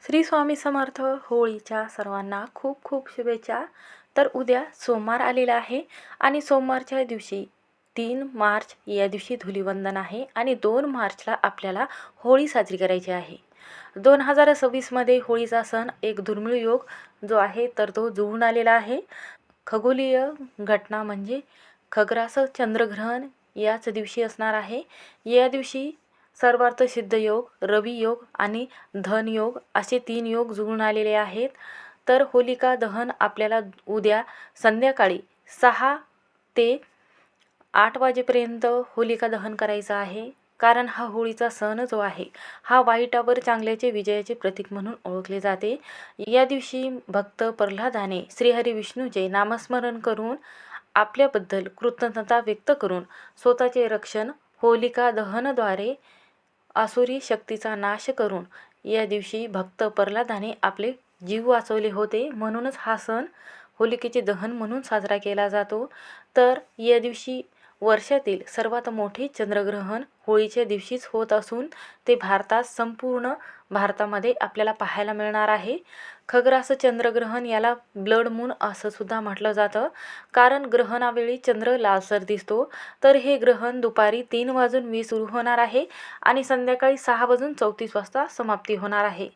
श्री स्वामी समर्थ. होळीच्या सर्वांना खूप खूप शुभेच्छा. तर उद्या सोमवार आलेला आहे आणि सोमवारच्या दिवशी 3 मार्च या दिवशी धुलिवंदन आहे आणि 2 मार्चला आपल्याला होळी साजरी करायची आहे. 2026मध्ये होळीचा सण एक दुर्मिळ योग जो आहे तर तो जुळून आलेला आहे. खगोलीय घटना म्हणजे खग्रास चंद्रग्रहण याच दिवशी असणार आहे. या दिवशी सर्वार्थ सिद्ध योग, रवी योग आणि धन योग असे 3 योग जुळून आलेले आहेत. तर होलिका दहन आपल्याला उद्या संध्याकाळी 6 ते 8 वाजेपर्यंत होलिका दहन करायचं आहे. कारण हा होळीचा सण जो आहे हा वाईटावर चांगल्याचे विजयाचे प्रतीक म्हणून ओळखले जाते. या दिवशी भक्त प्रल्हादाने श्रीहरी विष्णूचे नामस्मरण करून आपल्याबद्दल कृतज्ञता व्यक्त करून स्वतःचे रक्षण होलिका दहनद्वारे आसुरी शक्तीचा नाश करून या दिवशी भक्त प्रल्हादाने आपले जीव वाचवले होते. म्हणूनच हा सण होलिकेचे दहन म्हणून साजरा केला जातो. तर या दिवशी वर्षातील सर्वात मोठे चंद्रग्रहण होळीच्या दिवशीच होत असून ते संपूर्ण भारतामध्ये आपल्याला पाहायला मिळणार आहे. खग्रास चंद्रग्रहण याला ब्लड मून असं सुद्धा म्हटलं जातं. कारण ग्रहणावेळी चंद्र लालसर दिसतो. तर हे ग्रहण दुपारी 3:20 सुरू होणार आहे आणि संध्याकाळी 6:34 वाजता समाप्ती होणार आहे.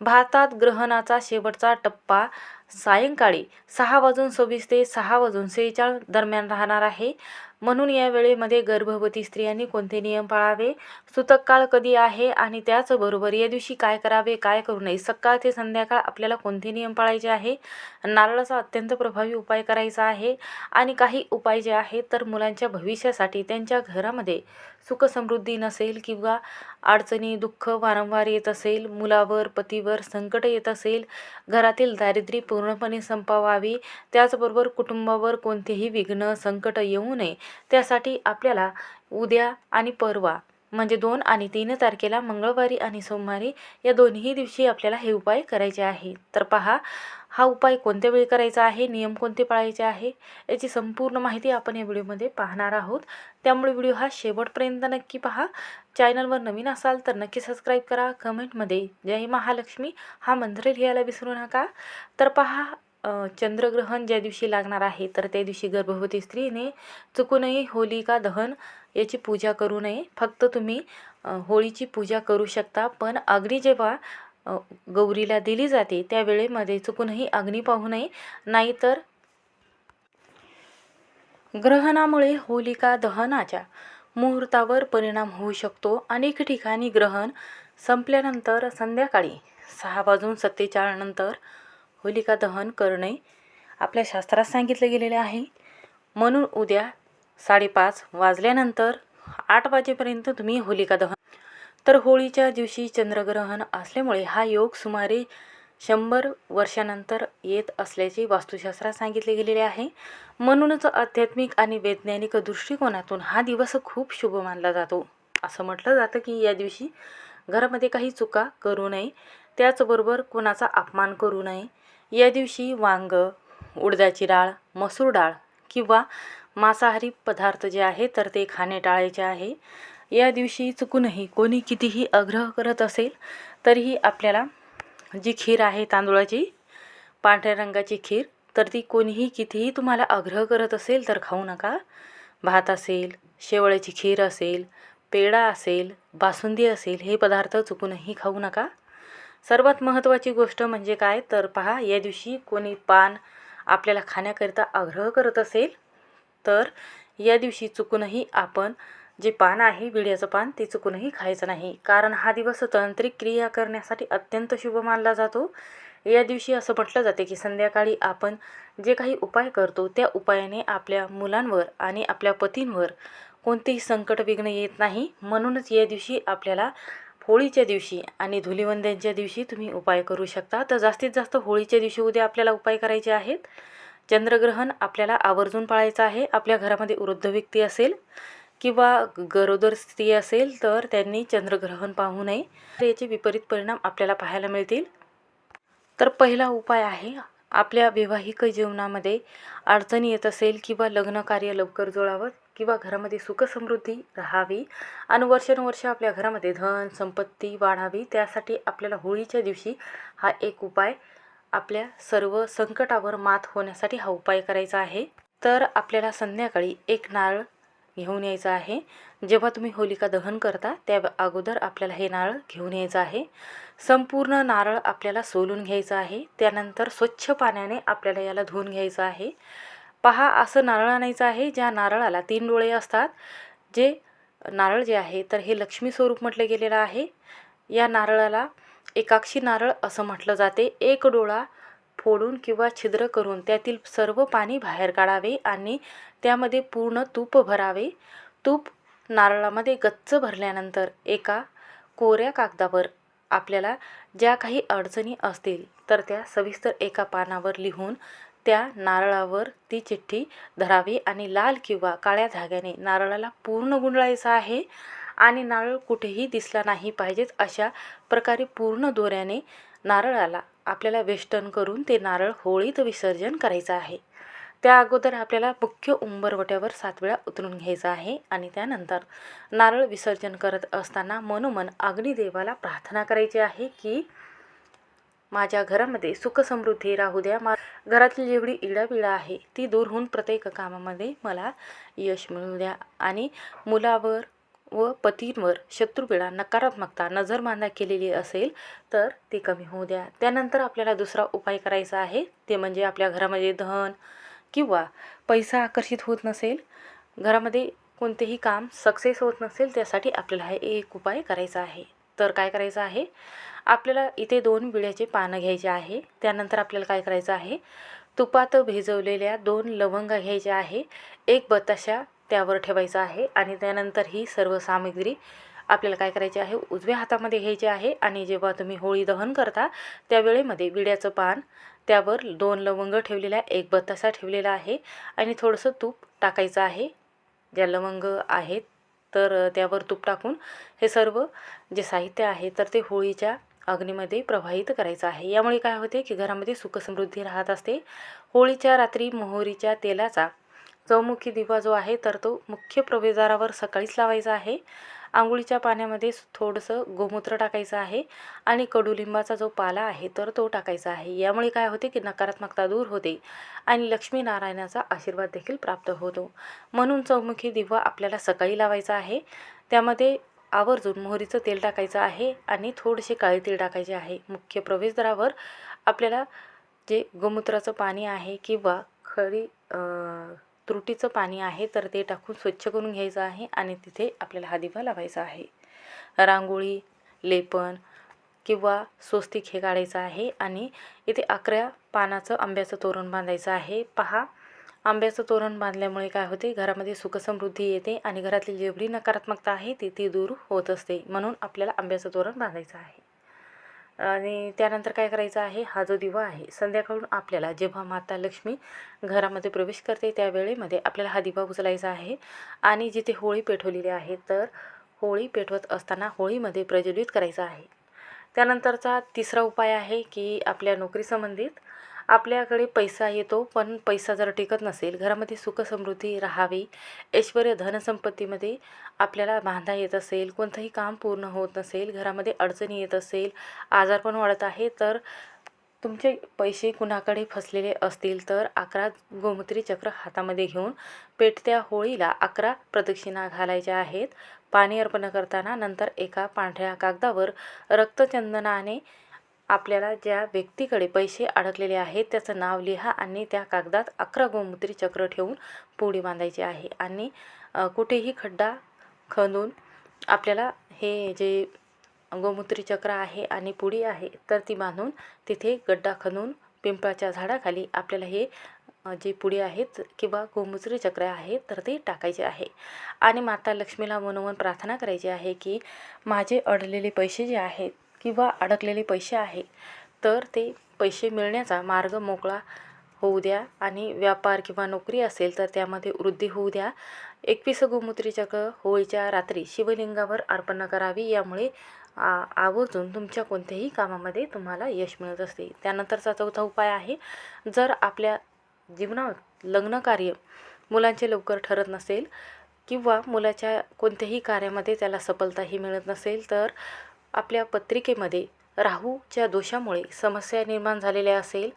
भारतात ग्रहणाचा शेवटचा टप्पा सायंकाळी 6:26 ते 6:46 दरम्यान राहणार आहे. म्हणून या वेळेमध्ये गर्भवती स्त्रियांनी कोणते नियम पाळावे, सूतक काळ कधी आहे आणि त्याचबरोबर या दिवशी काय करावे, काय करू नये, सकाळ ते संध्याकाळ आपल्याला कोणते नियम पाळायचे आहे, नारळाचा अत्यंत प्रभावी उपाय करायचा आहे आणि काही उपाय जे आहेत तर मुलांच्या भविष्यासाठी त्यांच्या घरामध्ये सुखसमृद्धी नसेल किंवा अडचणी दुःख वारंवार येत असेल, मुलावर पतीवर संकट येत असेल, घरातील दारिद्र्य पूर्णपणे संपवावी, त्याचबरोबर कुटुंबावर कोणतेही विघ्न संकट येऊ नये त्यासाठी आपल्याला उद्या आणि परवा म्हणजे 2 आणि 3 तारखेला मंगळवारी आणि सोमवारी या दोन्ही दिवशी आपल्याला हे उपाय करायचे आहे. तर पहा हा उपाय कोणत्या वेळी करायचा आहे, नियम कोणते पाळायचे आहे याची संपूर्ण माहिती आपण या व्हिडिओमध्ये पाहणार आहोत. त्यामुळे व्हिडिओ हा शेवटपर्यंत नक्की पहा. चॅनलवर नवीन असाल तर नक्की सबस्क्राईब करा. कमेंटमध्ये जय महालक्ष्मी हा मंत्र लिहायला विसरू नका. तर पहा चंद्रग्रहण ज्या दिवशी लागणार आहे तर त्या दिवशी गर्भवती स्त्रीने चुकूनही होलिका दहन याची पूजा करू नये. फक्त तुम्ही होळीची पूजा करू शकता, पण अग्नी जेव्हा गौरीला दिली जाते त्या वेळेमध्ये चुकूनही अग्नी पाहू नये, नाहीतर ग्रहणामुळे होलिका दहनाच्या मुहूर्तावर परिणाम होऊ शकतो. अनेक ठिकाणी ग्रहण संपल्यानंतर संध्याकाळी 6:47 नंतर होलिका दहन करणे आपल्या शास्त्रात सांगितले गेलेले आहे. म्हणून उद्या 5:30 वाजल्यानंतर 8 वाजेपर्यंत तुम्ही होलिका दहन. तर होळीच्या दिवशी चंद्रग्रहण असल्यामुळे हा योग सुमारे 100 वर्षानंतर येत असल्याचे वास्तुशास्त्रात सांगितले गेलेले आहे. म्हणूनच आध्यात्मिक आणि वैज्ञानिक दृष्टिकोनातून हा दिवस खूप शुभ मानला जातो. असं म्हटलं जातं की या दिवशी घरामध्ये काही चुका करू नये, त्याचबरोबर कोणाचा अपमान करू नये. या दिवशी वांग, उडदाची डाळ, मसूर डाळ किंवा मांसाहारी पदार्थ जे आहे तर ते खाणे टाळायचे आहे. या दिवशी चुकूनही कोणी कितीही आग्रह करत असेल तरीही आपल्याला जी खीर आहे तांदूळाची पांढऱ्या रंगाची खीर, तर ती कोणीही कितीही तुम्हाला आग्रह करत असेल तर खाऊ नका. भात असेल, शेवळ्याची खीर असेल, पेढा असेल, बासुंदी असेल, हे पदार्थ चुकूनही खाऊ नका. सर्वात महत्त्वाची गोष्ट म्हणजे काय तर पहा, या दिवशी कोणी पान आपल्याला खाण्याकरिता आग्रह करत असेल तर या दिवशी चुकूनही आपण जे पान आहे विड्याचं पान ते चुकूनही खायचं नाही. कारण हा दिवस तांत्रिक क्रिया करण्यासाठी अत्यंत शुभ मानला जातो. या दिवशी असं म्हटलं जाते की संध्याकाळी आपण जे काही उपाय करतो त्या उपायाने आपल्या मुलांवर आणि आपल्या पतींवर कोणतेही संकट विघ्न येत नाही. म्हणूनच या दिवशी आपल्याला होळीच्या दिवशी आणि धुलिवंदनच्या दिवशी तुम्ही उपाय करू शकता. तर जास्तीत जास्त होळीच्या दिवशी उद्या आपल्याला उपाय करायचे आहेत. चंद्रग्रहण आपल्याला आवर्जून पाळायचं आहे. आपल्या घरामध्ये वृद्ध व्यक्ती असेल किंवा गरोदर स्त्री असेल तर त्यांनी चंद्रग्रहण पाहू नये. याचे विपरीत परिणाम आपल्याला पाहायला मिळतील. तर पहिला उपाय आहे, आपल्या वैवाहिक जीवनामध्ये अडचणी येत असेल किंवा लग्न कार्य लवकर जुळावं किंवा घरामध्ये सुखसमृद्धी राहावी आणि वर्षानुवर्ष आपल्या घरामध्ये धन संपत्ती वाढावी, त्यासाठी आपल्याला होळीच्या दिवशी हा एक उपाय, आपल्या सर्व संकटावर मात होण्यासाठी हा उपाय करायचा आहे. तर आपल्याला संध्याकाळी एक नारळ घेऊन यायचं आहे. जेव्हा तुम्ही होलिका दहन करता त्या अगोदर आपल्याला हे नारळ घेऊन यायचं आहे. संपूर्ण नारळ आपल्याला सोलून घ्यायचं आहे. त्यानंतर स्वच्छ पाण्याने आपल्याला याला धुवून घ्यायचं आहे. पहा, असं नारळ आणायचं आहे ज्या नारळाला 3 डोळे असतात. जे नारळ जे आहे तर हे लक्ष्मी स्वरूप म्हटलं गेलेलं आहे. या नारळाला एकाक्षी नारळ असं म्हटलं जाते. एक डोळा फोडून किंवा छिद्र करून त्यातील सर्व पाणी बाहेर काढावे आणि त्यामध्ये पूर्ण तूप भरावे. तूप नारळामध्ये गच्च भरल्यानंतर एका कोऱ्या कागदावर आपल्याला ज्या काही अडचणी असतील तर त्या सविस्तर एका पानावर लिहून त्या नारळावर ती चिठ्ठी धरावी आणि लाल किंवा काळ्या धाग्याने नारळाला पूर्ण गुंडाळायचं आहे आणि नारळ कुठेही दिसला नाही पाहिजेत अशा प्रकारे पूर्ण दोऱ्याने नारळाला आपल्याला वेष्टन करून ते नारळ होळीत विसर्जन करायचं आहे. त्या अगोदर आपल्याला मुख्य उंबरवट्यावर 7 वेळा उतरून घ्यायचं आहे आणि त्यानंतर नारळ विसर्जन करत असताना मनोमन अग्निदेवाला प्रार्थना करायची आहे की माझ्या घरामध्ये सुखसमृद्धी राहू द्या. घरातली जेवढी इडापिडा आहे ती दूर होऊन प्रत्येक कामामध्ये मला यश मिळू द्या आणि मुलावर व पतींवर शत्रुपीडा नकारात्मकता नजरबांधा केलेली असेल तर ती कमी होऊ द्या. त्यानंतर आपल्याला दुसरा उपाय करायचा आहे, ते म्हणजे आपल्या घरामध्ये धन किंवा पैसा आकर्षित होत नसेल, घरामध्ये कोणतेही काम सक्सेस होत नसेल, त्यासाठी आपल्याला हा एक उपाय करायचा आहे. तर काय करायचं आहे, आपल्याला इथे 2 विड्याचे पानं घ्यायचे आहे. त्यानंतर आपल्याला काय करायचं आहे, तुपात भिजवलेल्या 2 लवंगा घ्यायच्या आहे. एक बताशा त्यावर ठेवायचा आहे आणि त्यानंतर ही सर्व सामग्री आपल्याला काय करायची आहे, उजव्या हातामध्ये घ्यायची आहे आणि जेव्हा तुम्ही होळी दहन करता त्यावेळेमध्ये विड्याचं पान, त्यावर 2 लवंग ठेवलेला, एक बतासा ठेवलेला आहे आणि थोडंसं तूप टाकायचं आहे. ज्या लवंग आहेत तर त्यावर तूप टाकून हे सर्व जे साहित्य आहे तर ते होळीच्या अग्नीमध्ये प्रवाहित करायचं आहे. यामुळे काय होते की घरामध्ये सुखसमृद्धी राहत असते. होळीच्या रात्री मोहरीच्या तेलाचा चौमुखी दिवा जो आहे तर तो मुख्य प्रवेशद्वारावर सकाळीच लावायचा आहे. आंघोळीच्या पाण्यामध्ये थोडंसं गोमूत्र टाकायचं आहे आणि कडुलिंबाचा जो पाला आहे तर तो टाकायचा आहे. यामुळे काय होते की नकारात्मकता दूर होते आणि लक्ष्मीनारायणाचा आशीर्वाद देखील प्राप्त होतो. म्हणून चौमुखी दिवा आपल्याला सकाळी लावायचा आहे. त्यामध्ये आवर्जून मोहरीचं तेल टाकायचं आहे आणि थोडेसे काळे तेल टाकायचे आहे. मुख्य प्रवेशद्वारावर आपल्याला जे गोमूत्राचं पाणी आहे किंवा खरी त्रुटीचं पाणी आहे तर ते टाकून स्वच्छ करून घ्यायचं आहे आणि तिथे आपल्याला हा दिवा लावायचा आहे. रांगोळी, लेपन किंवा स्वस्तिक हे काढायचं आहे आणि इथे 11 पानाचं आंब्याचं तोरण बांधायचं आहे. पहा, आंब्याचं तोरण बांधल्यामुळे काय होते, घरामध्ये सुखसमृद्धी येते आणि घरातली जेवढी नकारात्मकता आहे ती दूर होत असते. म्हणून आपल्याला आंब्याचं तोरण बांधायचं आहे. आणि त्यानंतर काय करायचं आहे, हा जो दिवा आहे संध्याकाळून आपल्याला जेव्हा माता लक्ष्मी घरामध्ये प्रवेश करते त्यावेळेमध्ये आपल्याला हा दिवा उचलायचा आहे आणि जिथे होळी पेटवलेली आहे तर होळी पेटवत असताना होळीमध्ये प्रज्वलित करायचा आहे. त्यानंतरचा तिसरा उपाय आहे की आपल्या नोकरी संबंधित आपल्याकडे पैसा येतो पण पैसा जर टिकत नसेल, घरामध्ये सुखसमृद्धी राहावी, ऐश्वर्य धनसंपत्तीमध्ये आपल्याला बांधा येत असेल, कोणतंही काम पूर्ण होत नसेल, घरामध्ये अडचणी येत असेल, आजारपण वाढत आहे, तर तुमचे पैसे कुणाकडे फसलेले असतील तर 11 गोमूत्री चक्र हातामध्ये घेऊन पेटत्या होळीला 11 प्रदक्षिणा घालायच्या आहेत. पाणी अर्पण करताना नंतर एका पांढऱ्या कागदावर रक्तचंदनाने आपल्याला ज्या व्यक्तीकडे पैसे अडकलेले आहेत त्याचं नाव लिहा आणि त्या कागदात 11 गोमूत्री चक्र ठेवून पुडी बांधायची आहे आणि कुठेही खड्डा खणून आपल्याला हे जे गोमूत्री चक्र आहे आणि पुडी आहे तर ती बांधून तिथे गड्डा खणून पिंपळाच्या झाडाखाली आपल्याला हे जे पुडी आहेत किंवा गोमूत्री चक्र आहेत तर ते टाकायचे आहे आणि माता लक्ष्मीला मनोमन प्रार्थना करायची आहे की माझे अडलेले पैसे जे आहेत किंवा अडकलेले पैसे आहे तर ते पैसे मिळण्याचा मार्ग मोकळा होऊ द्या आणि व्यापार किंवा नोकरी असेल तर त्यामध्ये वृद्धी होऊ द्या. 21 गोमूत्री चक्र होळीच्या रात्री शिवलिंगावर अर्पण करावी. यामुळे आवर्जून तुमच्या कोणत्याही कामामध्ये तुम्हाला यश मिळत असते. त्यानंतरचा चौथा उपाय आहे, जर आपल्या जीवनात लग्न कार्य मुलांचे लवकर ठरत नसेल किंवा मुलाच्या कोणत्याही कार्यामध्ये त्याला सफलताही मिळत नसेल, तर आपल्या पत्रिकेमध्ये राहूच्या दोषामुळे समस्या निर्माण झालेल्या असेल,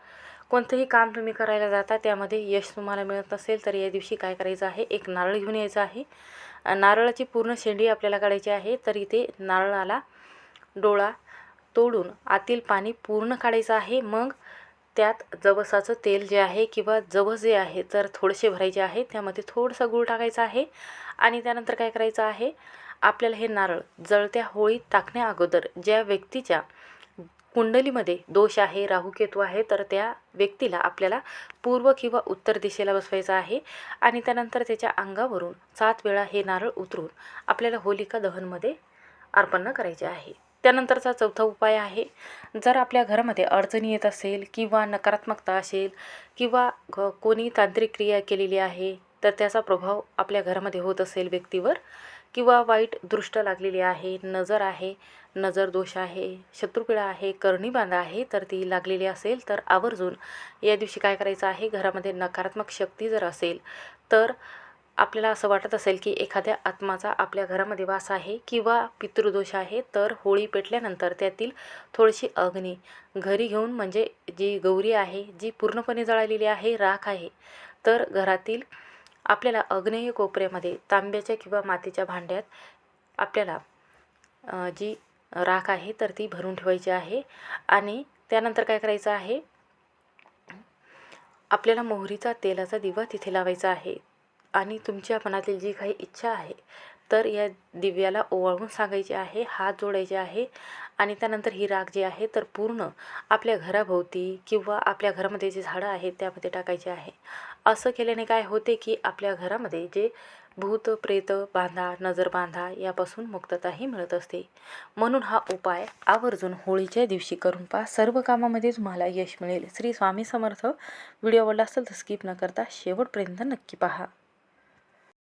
कोणतंही काम तुम्ही करायला जाता त्यामध्ये यश तुम्हाला मिळत नसेल, तर या दिवशी काय करायचं आहे, एक नारळ घेऊन यायचं आहे. नारळाची पूर्ण शेंडी आपल्याला काढायची आहे. तर इथे नारळाला डोळा तोडून आतील पाणी पूर्ण काढायचं आहे. मग त्यात जवसाचं तेल जे आहे किंवा जवस जे आहे तर थोडेसे भरायचे आहे. त्यामध्ये थोडासा गूळ टाकायचा आहे आणि त्यानंतर काय करायचं आहे, आपल्याला हे नारळ जळत्या होळीत टाकण्या अगोदर ज्या व्यक्तीच्या कुंडलीमध्ये दोष आहे, राहूकेतू आहे, तर त्या व्यक्तीला आपल्याला पूर्व किंवा उत्तर दिशेला बसवायचं आहे आणि त्यानंतर त्याच्या अंगावरून 7 वेळा हे नारळ उतरून आपल्याला होलिका दहनमध्ये अर्पण करायचे आहे. त्यानंतरचा चौथा उपाय आहे, जर आपल्या घरामध्ये अडचणी येत असेल किंवा नकारात्मकता असेल किंवा कोणी तांत्रिक क्रिया केलेली आहे तर त्याचा प्रभाव आपल्या घरामध्ये होत असेल व्यक्तीवर, किंवा वाईट दृष्ट लागलेली आहे, नजर आहे, नजर दोष आहे, शत्रुपीडा आहे, करणी बाधा आहे, तर ती लागलेली असेल तर आवर्जून या दिवशी काय करायचं आहे, घरामध्ये नकारात्मक शक्ती जर असेल तर आपल्याला असं वाटत असेल की एखाद्या आत्माचा आपल्या घरामध्ये वास आहे किंवा पितृदोष आहे, तर होळी पेटल्यानंतर त्यातील थोडीशी अग्नी घरी घेऊन, म्हणजे जी गौरी आहे जी पूर्णपणे जळालेली आहे, राख आहे, तर घरातील आपल्याला आग्नेय कोपऱ्यामध्ये तांब्याच्या किंवा मातीच्या भांड्यात आपल्याला जी राख आहे तर ती भरून ठेवायची आहे. आणि त्यानंतर काय करायचं आहे, आपल्याला मोहरीचा तेलाचा दिवा तिथे लावायचा आहे आणि तुमच्या मनातील जी काही इच्छा आहे तर या दिव्याला ओवाळून सांगायची आहे, हात जोडायचे आहे आणि त्यानंतर ही राख जी आहे तर पूर्ण आपल्या घराभोवती किंवा आपल्या घरामध्ये जे झाडं आहेत त्यामध्ये टाकायचे आहे. असं केल्याने काय होते की आपल्या घरामध्ये जे भूत प्रेत बाधा, नजर बाधा यापासून मुक्तताही मिळत असते. म्हणून हा उपाय आवर्जून होळीच्या दिवशी करून पहा, सर्व कामामध्ये तुम्हाला यश मिळेल. श्री स्वामी समर्थ. व्हिडिओ आवडला असेल तर स्किप न करता शेवटपर्यंत नक्की पहा.